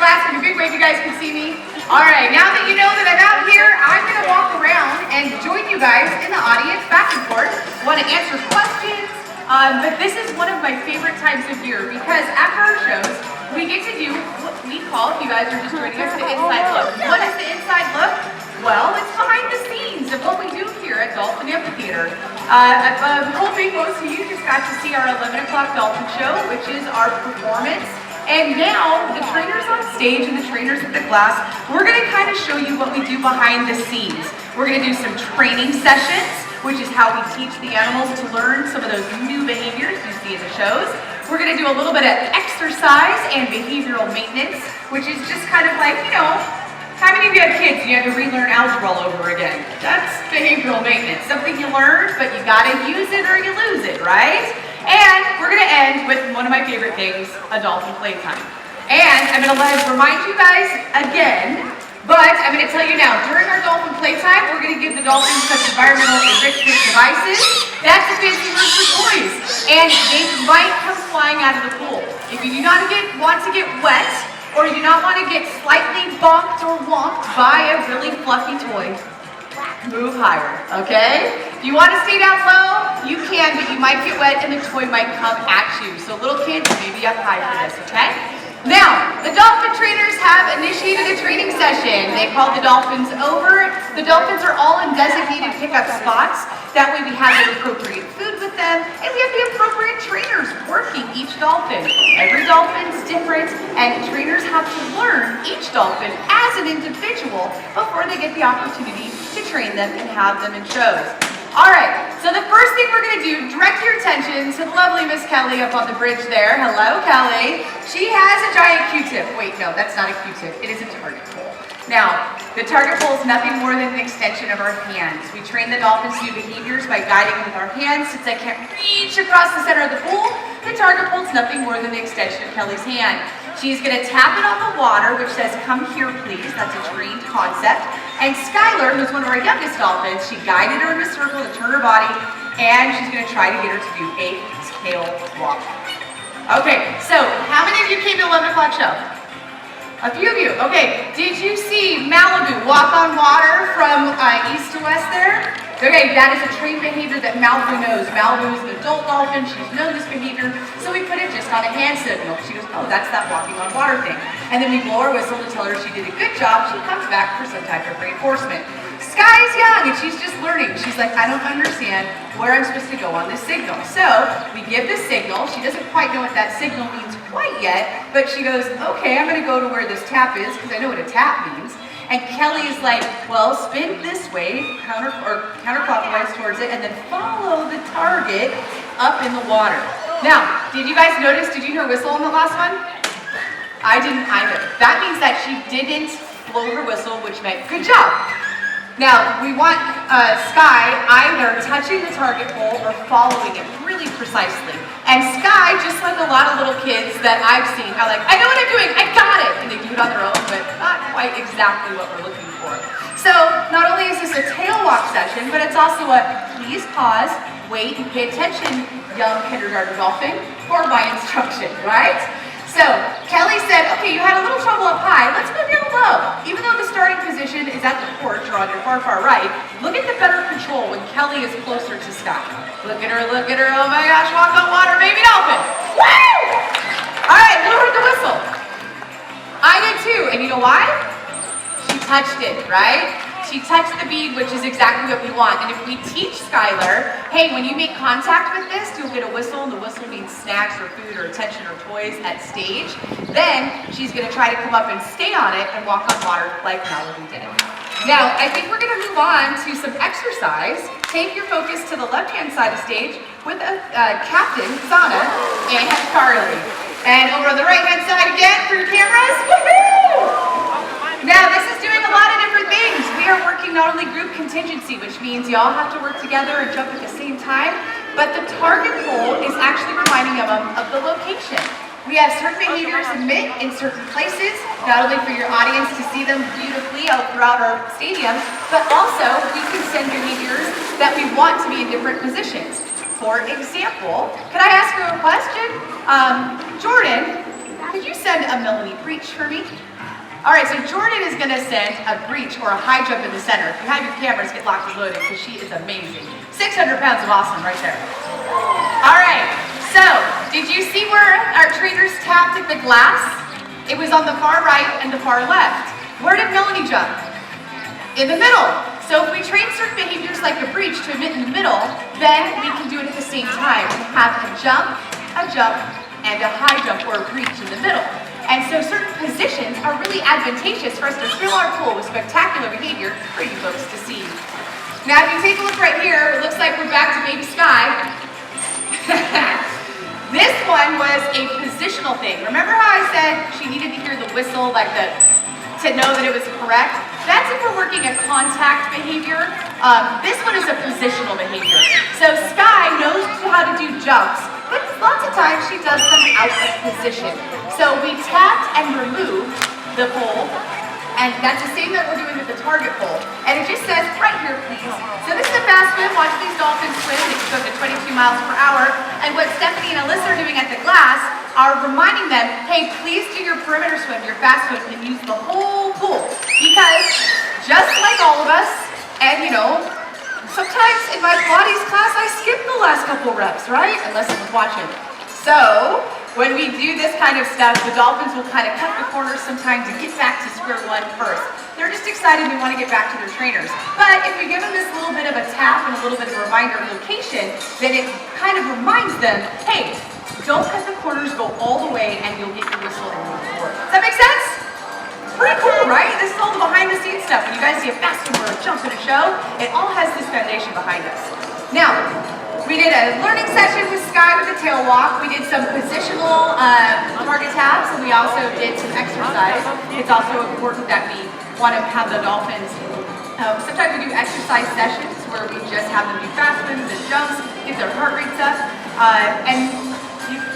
class in a big way if you guys can see me. All right, now that you know that I'm out here, I'm going to walk around and join you guys in the audience back and forth. Want to answer questions, but this is one of my favorite times of year because after our shows, we get to do what we call, if you guys are just joining us, the inside look. What is the inside look? Well, it's behind the scenes of what we do here at Dolphin Amphitheater. I'm hoping most of you just got to see our 11 o'clock Dolphin show, which is our performance. And now, the trainers on stage and the trainers at the class, we're going to kind of show you what we do behind the scenes. We're going to do some training sessions, which is how we teach the animals to learn some of those new behaviors you see in the shows. We're going to do a little bit of exercise and behavioral maintenance, which is just kind of like, you know, how many of you have kids and you have to relearn algebra all over again? That's behavioral maintenance. Something you learned, but you got to use it or you lose it, right? And we're going to end with one of my favorite things, a dolphin playtime. And I'm going to remind you guys again, but I'm going to tell you now, during our dolphin playtime, we're going to give the dolphins some environmental enrichment devices. That's a fancy word for toys. And they might come flying out of the pool. If you do not want to get wet, or you do not want to get slightly bonked or wonked by a really fluffy toy, move higher, okay? If you want to stay down low, you can, but you might get wet and the toy might come at you. So little kids, maybe up high for this, okay? Now, the dolphin trainers have initiated a training session. They called the dolphins over. The dolphins are all in designated pickup spots. That way we have the appropriate food with them, and we have the appropriate trainers working each dolphin. Every dolphin's different, and trainers have to learn each dolphin as an individual before they get the opportunity to train them and have them in shows. All right, so the first thing we're going to do, direct your attention to the lovely Miss Kelly up on the bridge there. Hello, Kelly. She has a giant Q-tip. Wait, no, that's not a Q-tip. It is a target pole. Now, the target pole is nothing more than an extension of our hands. We train the dolphins to do behaviors by guiding with our hands. Since I can't reach across the center of the pool, the target pole is nothing more than the extension of Kelly's hand. She's going to tap it on the water, which says, "Come here, please." That's a trained concept. And Skylar, who's one of our youngest dolphins, she guided her in a circle to turn her body, and she's going to try to get her to do a tail walk. Okay, so how many of you came to 11 o'clock show? A few of you. Okay, did you see Malibu walk on water from east to west there? Okay, that is a trained behavior that Malibu knows. Malibu is an adult dolphin. She's known this behavior, so we put it just on a hand signal. She goes, "Oh, that's that walking on water thing." And then we blow our whistle to tell her she did a good job. She comes back for some type of reinforcement. Sky's young and she's just learning. She's like, "I don't understand where I'm supposed to go on this signal." So we give the signal. She doesn't quite know what that signal means quite yet, but she goes, "Okay, I'm going to go to where this tap is because I know what a tap means." And Kelly is like, "Well, spin this way, counterclockwise towards it, and then follow the target up in the water." Now, did you guys notice, did you hear a whistle on the last one? I didn't either. That means that she didn't blow her whistle, which meant good job. Now, we want Sky either touching the target pole or following it really precisely. And Sky, just like a lot of little kids that I've seen, are like, "I know what I'm doing, I got it!" And they do it on their own, but not quite exactly what we're looking for. So, not only is this a tail walk session, but it's also a please pause, wait, and pay attention, young kindergarten dolphin, for my instruction, right? So, Kelly said, "Okay, you had a little trouble up high, let's go down low." Even though the starting position is at the porch or on your far, far right, look at the better control when Kelly is closer to Sky. Look at her, oh my gosh, walk on water, baby dolphin. Woo! All right, who heard the whistle? I did too, and you know why? She touched it, right? She touched the bead, which is exactly what we want. And if we teach Skylar, hey, when you make contact with this, you'll get a whistle, and the whistle means snacks or food or attention or toys at stage, then she's going to try to come up and stay on it and walk on water like Malibu did. Now, I think we're going to move on to some exercise. Take your focus to the left-hand side of stage with Captain, Sana, and Carly. And over on the right-hand side again for your cameras. Woohoo! Now, this is doing a lot of different things. We are working not only group contingency, which means y'all have to work together and jump at the same time, but the target pole is actually reminding them of the location. We have certain behaviors admit in certain places, not only for your audience to see them beautifully out throughout our stadium, but also we can send behaviors that we want to be in different positions. For example, could I ask you a question? Jordan, could you send a Melanie breach for me? All right, so Jordan is gonna send a breach or a high jump in the center. If you have your cameras, get locked and loaded because she is amazing. 600 pounds of awesome right there. All right, so did you see where our trainers tapped at the glass? It was on the far right and the far left. Where did Melanie jump? In the middle. So if we train certain behaviors like a breach to emit in the middle, then we can do it at the same time. We have a jump, and a high jump or a breach in the middle. And so certain positions are really advantageous for us to fill our pool with spectacular behavior for you folks to see. Now if you take a look right here, it looks like we're back to baby Sky. This one was a positional thing. Remember how I said she needed to hear the whistle, to know that it was correct? That's if we're working a contact behavior. This one is a positional behavior. So Sky knows how to do jumps, but lots of times she does them out of position. So we tapped and removed the pole, and that's the same that we're doing with the target pole. And it just says, right here, please. So this is a fast swim. Watch these dolphins swim. They can go up to 22 miles per hour. And what Stephanie and Alyssa are doing at the glass are reminding them, hey, please do your perimeter swim, your fast swim, and use the whole pool. Because just like all of us, and sometimes in my Pilates class, I skip the last couple reps, right? Unless I'm watching. So when we do this kind of stuff, the dolphins will kind of cut the corners sometimes to get back to square one first. They're just excited they want to get back to their trainers. But if we give them this little bit of a tap and a little bit of a reminder of location, then it kind of reminds them, hey, don't cut the corners, go all the way, and you'll get your whistle and move forward. Does that make sense? Pretty cool, right? This is all the behind the scenes stuff. When you guys see a fast swim or a jump in a show, it all has this foundation behind us. Now, we did a learning session with Sky with the tail walk. We did some positional target taps, and we also did some exercise. It's also important that we want to have the dolphins. Sometimes we do exercise sessions where we just have them do fast swims and jumps, get their heart rates up.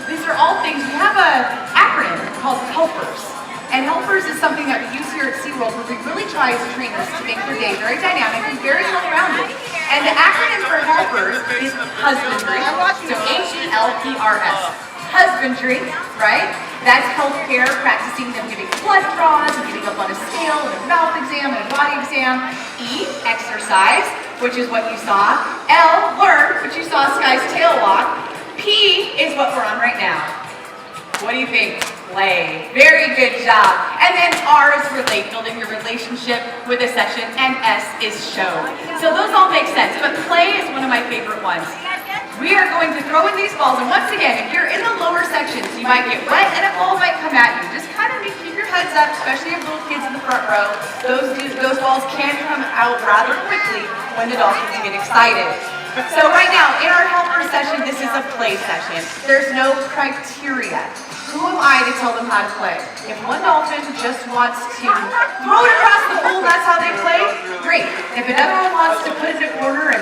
These are all things. We have an acronym called HELPERS. And HELPERS is something that we use here at SeaWorld where we really try as trainers to make their day very dynamic and very well-rounded. And the acronym for HELPERS is husbandry, so HELPRS. Husbandry, right? That's healthcare, practicing them giving blood draws and getting up on a scale and a mouth exam and a body exam. E, exercise, which is what you saw. L, learn, which you saw Sky's tail walk. P is what we're on right now. What do you think? Play. Very good job. And then R is relate, building your relationship with a session, and S is show. So those all make sense, but play is one of my favorite ones. We are going to throw in these balls, and once again, if you're in the lower sections, you might get wet and a ball might come at you. Just kind of keep your heads up, especially if little kids in the front row. Those balls can come out rather quickly when the dolphins get excited. So right now, in our helper session, this is a play session. There's no criteria. Who am I to tell them how to play? If one dolphin just wants to throw it across the pool, that's how they play, great. If another one wants to put it in a corner and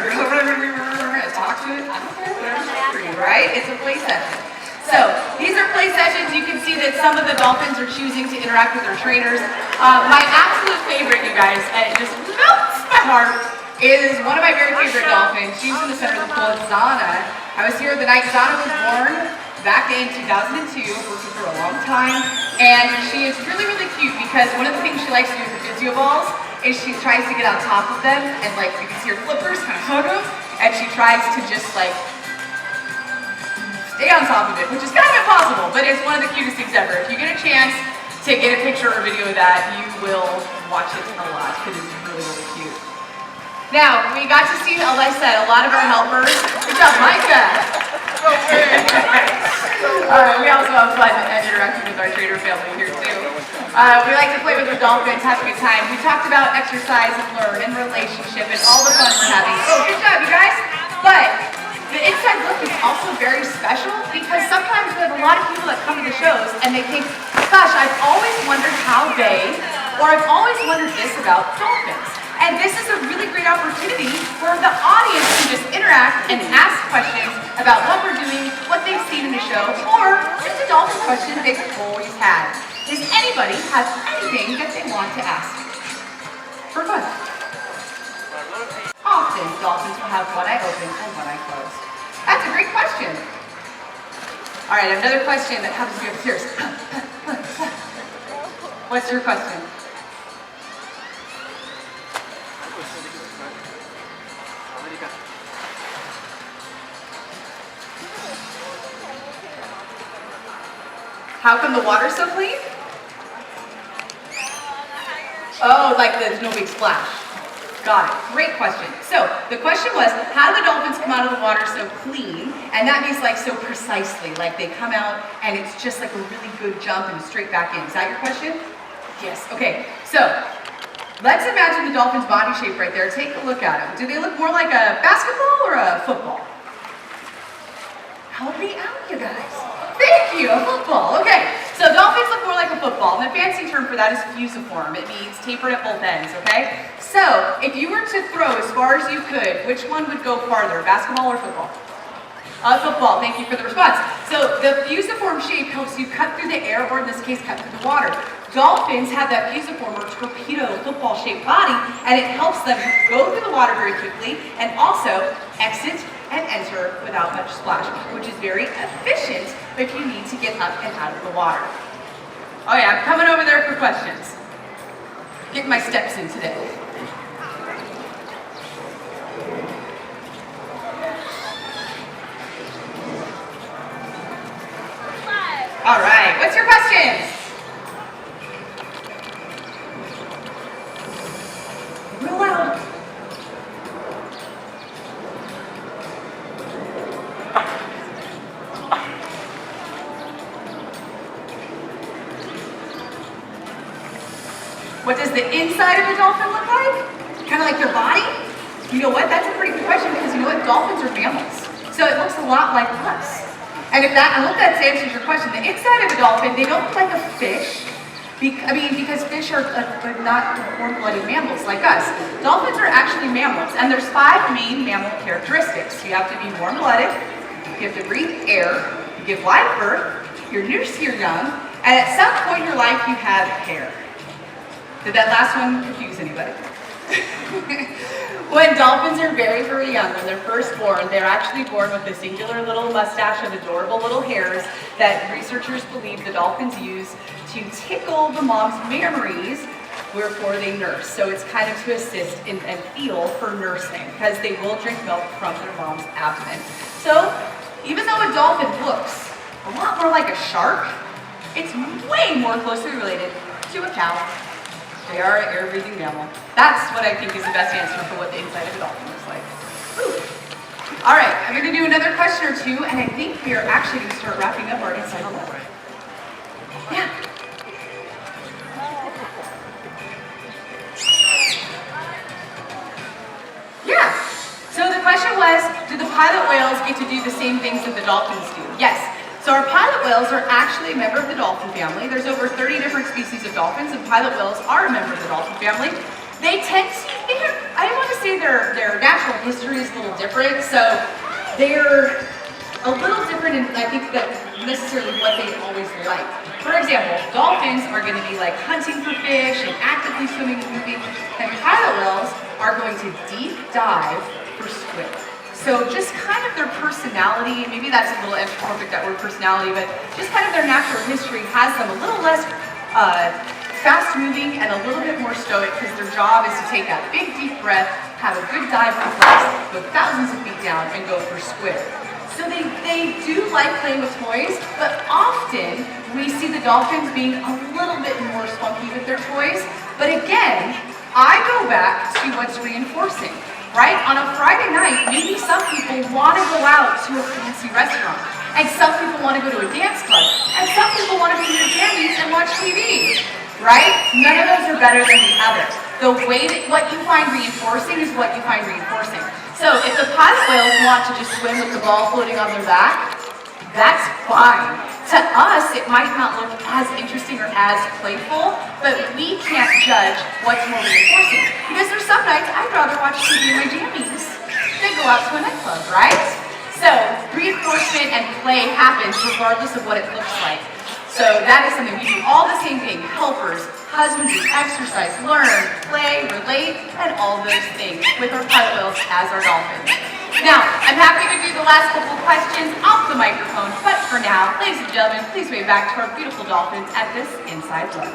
talk to it, I don't care, whatever's for you, right? It's a play session. So these are play sessions. You can see that some of the dolphins are choosing to interact with their trainers. My absolute favorite, you guys, and it just melts my heart, is one of my very favorite dolphins. She's in the center of the pool, Zana. I was here the night Zana was born. Back in 2002, worked with her a long time, and she is really, really cute because one of the things she likes to do with the physio balls is she tries to get on top of them, and like you can see her flippers kind of hug them, and she tries to just like stay on top of it, which is kind of impossible, but it's one of the cutest things ever. If you get a chance to get a picture or video of that, you will watch it a lot because it's really, really cute. Now, we got to see, like I said, a lot of our helpers. Good job, Micah! We also have fun and interacting with our trainer family here too. We like to play with our dolphins, have a good time. We talked about exercise and learn and relationship and all the fun we're having. So good job, you guys. But the Inside Look is also very special because sometimes we have a lot of people that come to the shows and they think, gosh, I've always wondered how they, or I've always wondered this about dolphins. And this is a really great opportunity for the audience to just interact and ask questions about what we're doing, what they've seen in the show, or just a dolphin question they've always had. Does anybody have anything that they want to ask? For fun. Often, dolphins will have one eye open and one eye closed. That's a great question. All right, another question that happens to be upstairs. What's your question? How come the water's so clean? Oh, like there's no big splash. Got it. Great question. So the question was, how do the dolphins come out of the water so clean? And that means like so precisely, like they come out and it's just like a really good jump and straight back in. Is that your question? Yes. Okay. So let's imagine the dolphin's body shape right there. Take a look at them. Do they look more like a basketball or a football? Help me out, you guys. Thank you, a football. Okay, so dolphins look more like a football, and the fancy term for that is fusiform. It means tapered at both ends, okay? So, if you were to throw as far as you could, which one would go farther, basketball or football? Football, thank you for the response. So, the fusiform shape helps you cut through the air, or in this case, cut through the water. Dolphins have that fusiform or torpedo football-shaped body, and it helps them go through the water very quickly, and also exit and enter without much splash, which is very efficient if you need to get up and out of the water. Oh yeah, I'm coming over there for questions. Getting my steps in today. All right, what's your questions? Real loud. What does the inside of a dolphin look like? Kind of like their body? You know what? That's a pretty good question because you know what? Dolphins are mammals. So it looks a lot like us. And I hope that answers your question. The inside of a dolphin, they don't look like a fish. Because fish are not warm-blooded mammals like us. Dolphins are actually mammals, and there's 5 main mammal characteristics. You have to be warm-blooded, you have to breathe air, you give live birth, you nurse your young, and at some point in your life you have hair. Did that last one confuse anybody? When dolphins are very, very young, when they're first born, they're actually born with a singular little mustache of adorable little hairs that researchers believe the dolphins use to tickle the mom's mammaries before they nurse. So it's kind of to assist and feel for nursing because they will drink milk from their mom's abdomen. So even though a dolphin looks a lot more like a shark, it's way more closely related to a cow. They are an air-breathing mammal. That's what I think is the best answer for what the inside of a dolphin looks like. Whew. All right, I'm going to do another question or two, and I think we are actually going to start wrapping up our Inside Look. Yeah. Yeah. So the question was, do the pilot whales get to do the same things that the dolphins do? Yes. So our pilot whales are actually a member of the dolphin family. There's over 30 different species of dolphins, and pilot whales are a member of the dolphin family. They tend to, I want to say their natural history is a little different, so they're a little different in, I think, that necessarily what they always like. For example, dolphins are going to be like hunting for fish and actively swimming and moving, and pilot whales are going to deep dive for squid. So just kind of their personality, maybe that's a little anthropomorphic, that word personality, but just kind of their natural history has them a little less fast moving and a little bit more stoic because their job is to take that big deep breath, have a good dive reflex, go thousands of feet down and go for squid. So they do like playing with toys, but often we see the dolphins being a little bit more spunky with their toys. But again, I go back to what's reinforcing. Right? On a Friday night, maybe some people want to go out to a fancy restaurant, and some people want to go to a dance club, and some people want to be in their jammies and watch TV. Right? None of those are better than the other. The way that what you find reinforcing is what you find reinforcing. So if the pilot whales want to just swim with the ball floating on their back, that's fine. To us, it might not look as interesting or as playful, but we can't judge what's more reinforcing. Because there's some nights I'd rather watch TV in my jammies than go out to a nightclub, right? So reinforcement and play happens regardless of what it looks like. So that is something we do all the same thing. Helpers, husbandry, exercise, learn, play, relate, and all those things with our pilot whales as our dolphins. Now, I'm happy to do the last couple of questions off the microphone, but for now, ladies and gentlemen, please wave back to our beautiful dolphins at this Inside Look.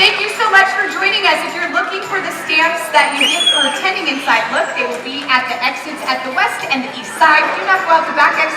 Thank you so much for joining us. If you're looking for the stamps that you get for attending Inside Look, they will be at the exits at the west and the east side. Do not go out the back exit.